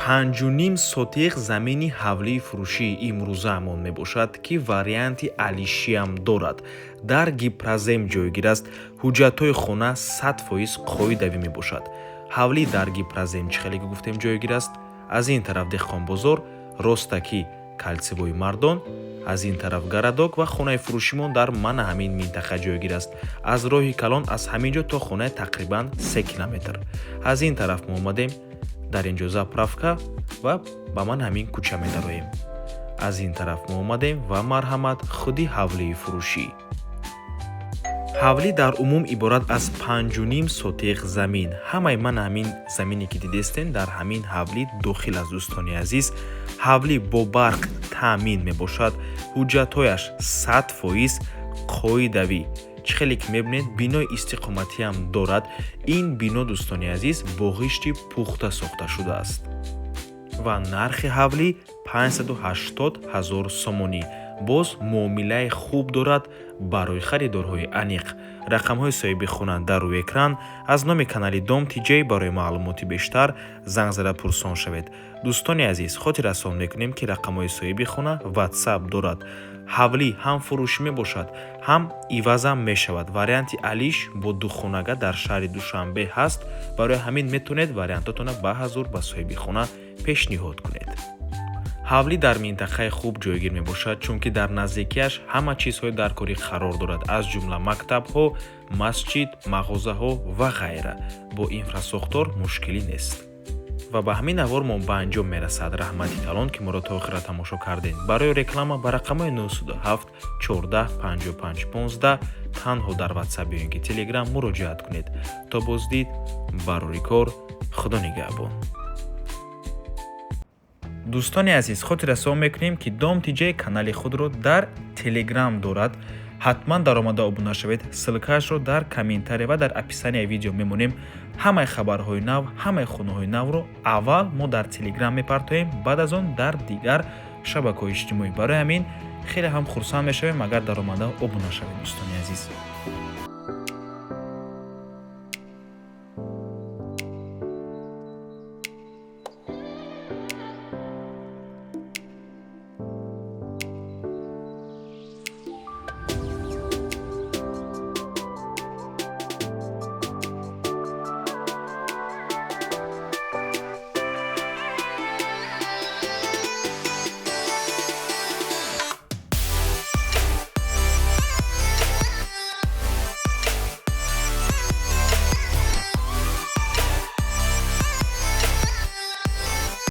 5.5 сотиқ замини ҳавлии фурӯшии имрӯзаамон мебошад, ки варианти алишиам дорад. Дар гипразем ҷойгир аст. ҳуҷҷатҳои хона 100% қоидавӣ мебошад. ҳавлӣ дар гипразем чӣ хеле гуфтем ҷойгир аст? Аз ин тараф деҳқонбозор, ростаки калсивои мардон, аз ин тараф гарадок ва хонаи фурӯшимон дар мана ҳамин минтақа ҷойгир аст. Аз роҳи калон аз ҳамин ҷо то хонаи тақрибан 3 километр. Аз ин тараф мо омадем, дар ин ҷо заправка ва ба ман ҳамин кӯча медароем. Аз ин тараф мо омадем ва марҳамат худи ҳавлии фурӯшӣ. ҳавлӣ дар умум иборат аз 5.5 сотиқ замин. Ҳамаи ман ҳамин замине ки дидестен дар ҳамин ҳавлӣ дохил аст. дӯстони азиз, ҳавлӣ бо барқ таъмин мебошад. ҳуҷҷатҳояш 100% қоидавӣ. чӣ хеле ки мебинед, бинои истиқоматиам дорад. ин бино дӯстони азиз бо ғишти пухта сохта шудааст ва нархи ҳавлӣ 580 000 сомонӣ. боз муомилаи хуб дорад барои харидорҳои аниқ. рақамҳои соҳиби хона дар рӯи экран. аз номи канали Dom TJ барои маълумоти бештар занг зада пурсон шавед. дӯстони азиз, хотир расон мекунем ки рақамҳои соҳиби хона WhatsApp дорад. ҳавлӣ ҳам фурӯшӣ мебошад, ҳам ивазам мешавад. варианти алиш бо духонага дар шаҳри Душанбе ҳаст. барои ҳамин метавонед вариантатона ба ҳазур ба соҳиби хона пешниҳод кунед. ҳавлӣ дар минтақаи хуб ҷойгир мебошад, чунки дар наздикиаш ҳама чизҳои даркорӣ қарор дорад, аз ҷумла мактабҳо, масҷид, мағозаҳо ва ғайра. бо инфрасохтор мушкилӣ нест. ва ба ҳамин навор мо ба анҷом мерасад. раҳмати калон ки моро то охира тамошо кардем. барои реклама ба рақамҳои 907 14 55 15 танҳо дар WhatsApp ё ин ки Telegram муроҷиат кунед. то боздид, барори кор, худо нигаҳбон. дӯстони азиз, хотир расон мекунем ки Dom TJ канали худро дар Telegram дорад. ҳатман даромада обуна шавед. ссилкаашро дар комментария ва дар описанияи видео мемонем. ҳамаи хабарҳои нав, ҳамаи хонаҳои навро аввал мо дар Telegram мепартоем, баъд аз он дар дигар шабакаҳои иҷтимоӣ. барои ҳамин хеле ҳам хурсанд мешавем агар даромада обуна шавед. дӯстони азиз.